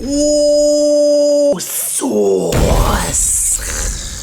Ooh, sauce!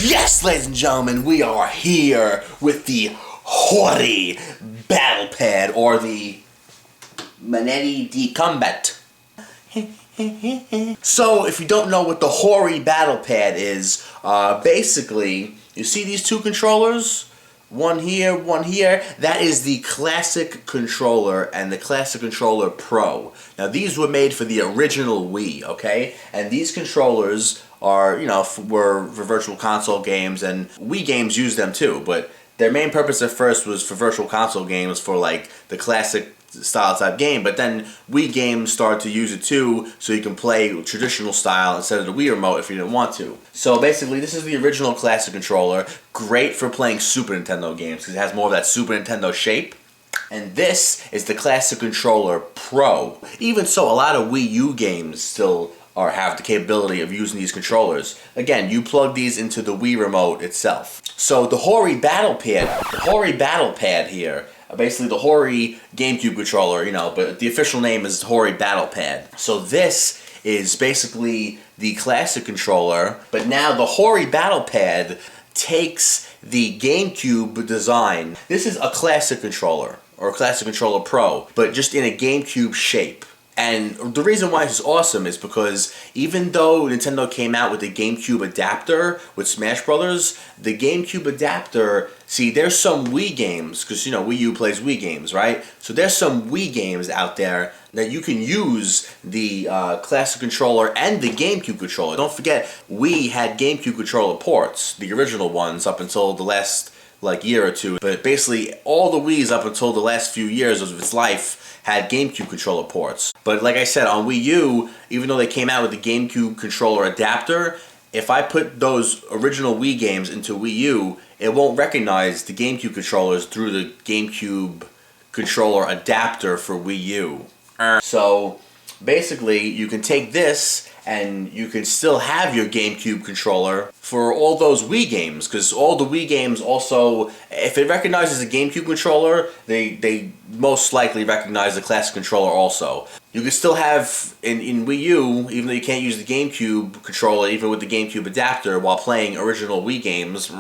Yes, ladies and gentlemen, we are here with the Hori Battle Pad, or the Manetti di Combat. So, if you don't know what the Hori Battle Pad is, basically, you see these two controllers? One here, one here. That is the Classic Controller and the Classic Controller Pro. Now, these were made for the original Wii, okay? And these controllers are, were for virtual console games, and Wii games use them too, but their main purpose at first was for virtual console games for, like, the classic style type game, but then Wii games started to use it too, so you can play traditional style instead of the Wii remote if you didn't want to. So basically, this is the original Classic Controller, great for playing Super Nintendo games because it has more of that Super Nintendo shape. And this is the Classic Controller Pro. Even so, a lot of Wii U games still have the capability of using these controllers. Again, you plug these into the Wii remote itself. So the Hori Battle Pad here, basically the Hori GameCube controller, but the official name is Hori Battle Pad. So this is basically the Classic Controller, but now the Hori Battle Pad takes the GameCube design. This is a Classic Controller, or a Classic Controller Pro, but just in a GameCube shape. And the reason why this is awesome is because even though Nintendo came out with the GameCube adapter with Smash Brothers, the GameCube adapter, see, there's some Wii games, because, Wii U plays Wii games, right? So there's some Wii games out there that you can use the Classic Controller and the GameCube controller. Don't forget, Wii had GameCube controller ports, the original ones, up until the last, year or two. But basically, all the Wiis up until the last few years of its life had GameCube controller ports. But like I said, on Wii U, even though they came out with the GameCube controller adapter, if I put those original Wii games into Wii U, it won't recognize the GameCube controllers through the GameCube controller adapter for Wii U. So basically, you can take this and you can still have your GameCube controller for all those Wii games, because all the Wii games also, if it recognizes the GameCube controller, they most likely recognize the Classic Controller also. You can still have, in Wii U, even though you can't use the GameCube controller, even with the GameCube adapter, while playing original Wii games,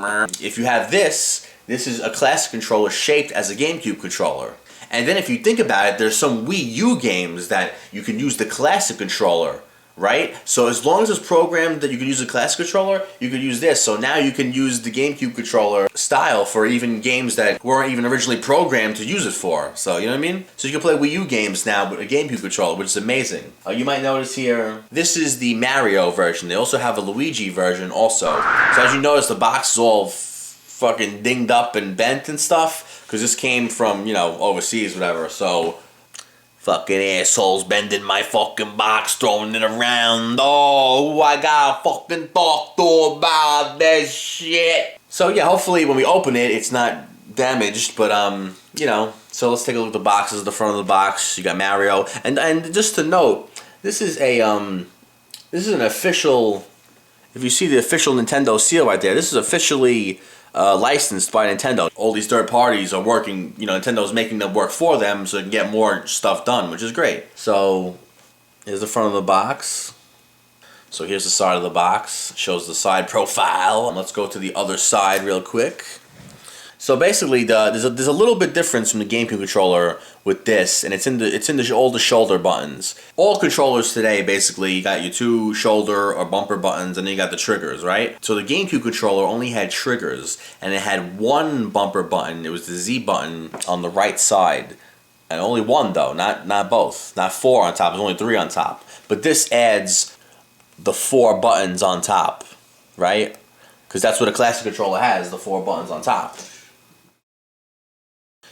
if you have this is a Classic Controller shaped as a GameCube controller. And then if you think about it, there's some Wii U games that you can use the Classic Controller, right? So as long as it's programmed that you can use the Classic Controller, you could use this. So now you can use the GameCube controller style for even games that weren't even originally programmed to use it for. So, you know what I mean? So you can play Wii U games now with a GameCube controller, which is amazing. You might notice here, this is the Mario version. They also have a Luigi version also. So as you notice, the box is all fucking dinged up and bent and stuff, because this came from, overseas, whatever. So fucking assholes bending my fucking box, throwing it around. Oh, who I gotta fucking talk to about this shit? So yeah, hopefully when we open it, it's not damaged, but so let's take a look at the boxes. The front of the box, you got Mario, and just to note, this is an official. If you see the official Nintendo seal right there, this is officially licensed by Nintendo. All these third parties are working, Nintendo's making them work for them so they can get more stuff done, which is great. So here's the front of the box. So here's the side of the box. Shows the side profile. Let's go to the other side real quick. So basically, there's a little bit difference from the GameCube controller with this, and it's in all the shoulder buttons. All controllers today, basically, you got your two shoulder or bumper buttons, and then you got the triggers, right? So the GameCube controller only had triggers, and it had one bumper button. It was the Z button on the right side, and only one though, not both, not four on top. There's only three on top. But this adds the four buttons on top, right? Because that's what a Classic Controller has, the four buttons on top.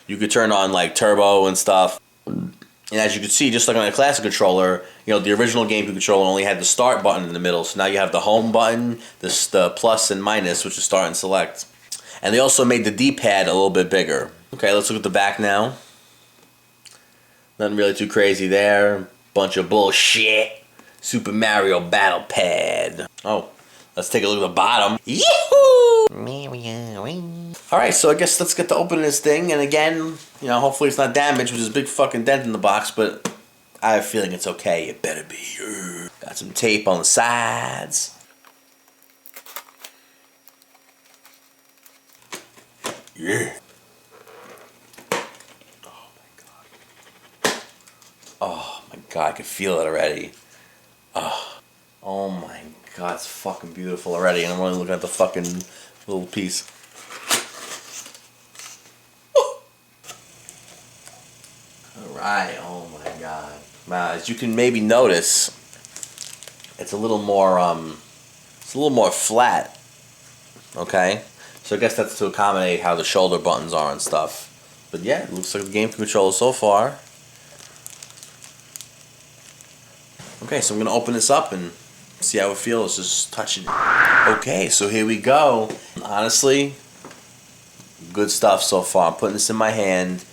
You could turn on turbo and stuff. And as you can see, just like on a Classic Controller, the original GameCube controller only had the start button in the middle. So now you have the home button, the plus and minus, which is start and select. And they also made the D-pad a little bit bigger. Okay, let's look at the back now. Nothing really too crazy there. Bunch of bullshit. Super Mario Battle Pad. Oh, let's take a look at the bottom. Yahoo! Alright, so I guess let's get to opening this thing, and again, hopefully it's not damaged with this big fucking dent in the box, but I have a feeling it's okay. It better be. Got some tape on the sides. Yeah. Oh my god, I can feel it already. Oh my god, it's fucking beautiful already, and I'm only looking at the fucking little piece. Alright, oh my god. Now, as you can maybe notice, it's a little more flat. Okay? So I guess that's to accommodate how the shoulder buttons are and stuff. But yeah, it looks like the game controller so far. Okay, so I'm gonna open this up and see how it feels just touching it. Okay, so here we go. Honestly, good stuff so far. I'm putting this in my hand.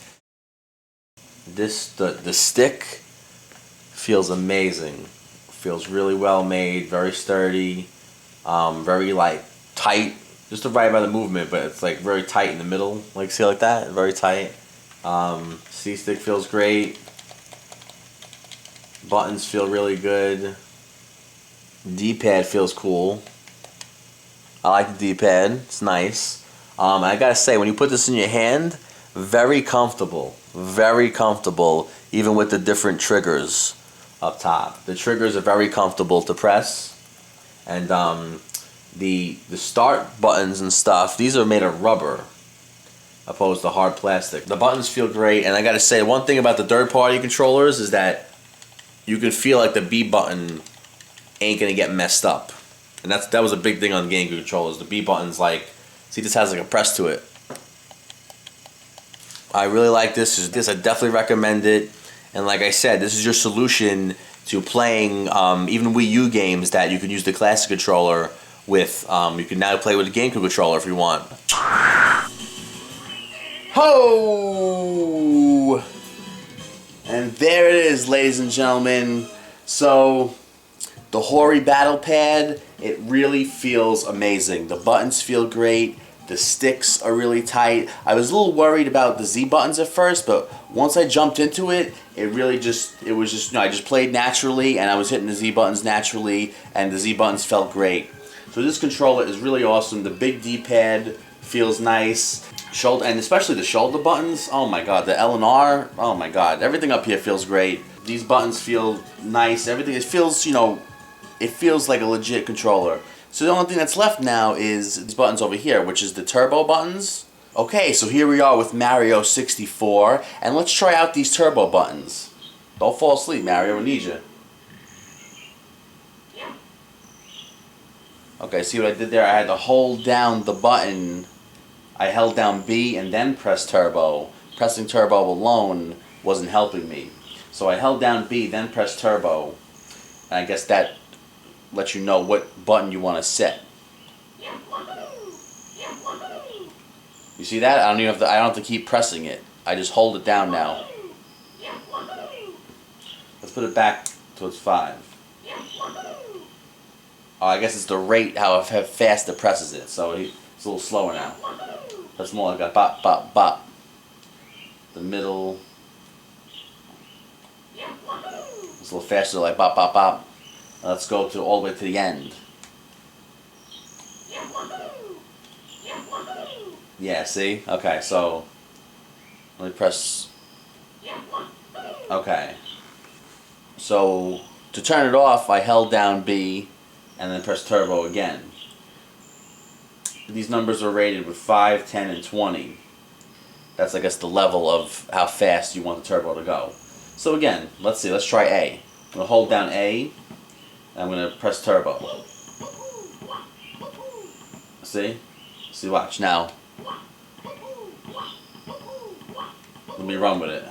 The stick feels amazing. Feels really well made, very sturdy, very like tight. Just to right by the movement, but it's like very tight in the middle. Like see like that, very tight. C-stick feels great. Buttons feel really good. D-pad feels cool. I like the D-pad. It's nice. I gotta say, when you put this in your hand, very comfortable. Very comfortable, even with the different triggers up top. The triggers are very comfortable to press. And the start buttons and stuff, these are made of rubber opposed to hard plastic. The buttons feel great, and I gotta say, one thing about the third-party controllers is that you can feel like the B button ain't gonna get messed up. And that was a big thing on game controllers. The B button's like, see, this has like a press to it. I really like this. I definitely recommend it. And like I said, this is your solution to playing even Wii U games that you can use the classic controller with. You can now play with the GameCube controller if you want. Ho! And there it is, ladies and gentlemen. So, the Hori battle pad, it really feels amazing. The buttons feel great. The sticks are really tight. I was a little worried about the Z buttons at first, but once I jumped into it, I just played naturally, and I was hitting the Z buttons naturally, and the Z buttons felt great. So this controller is really awesome. The big D-pad feels nice. And especially the shoulder buttons, oh my god, the L and R, oh my god, everything up here feels great. These buttons feel nice, everything, it feels like a legit controller. So the only thing that's left now is these buttons over here, which is the turbo buttons. Okay, so here we are with Mario 64, and let's try out these turbo buttons. Don't fall asleep, Mario, I need you. Okay, see what I did there? I had to hold down the button. I held down B and then pressed turbo. Pressing turbo alone wasn't helping me. So I held down B, then pressed turbo. And I guess that lets you know what button you want to set. You see that? I don't have to keep pressing it. I just hold it down now. Let's put it back towards 5. Oh, I guess it's the rate how fast it presses it. So it's a little slower now. That's more like a bop, bop, bop. The middle. It's a little faster, like bop, bop, bop. Now let's go all the way to the end. Yeah, see? Okay, so let me press. Okay. So to turn it off, I held down B and then pressed turbo again. These numbers are rated with 5, 10, and 20. That's, I guess, the level of how fast you want the turbo to go. So again, let's see. Let's try A. I'm going to hold down A, and I'm going to press turbo. See? See, watch. Now, let me run with it.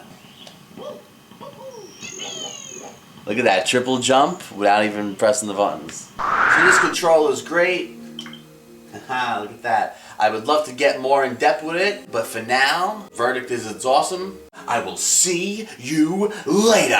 Look at that. Triple jump without even pressing the buttons. So this controller is great. Haha, look at that. I would love to get more in depth with it, but for now, verdict is it's awesome. I will see you later.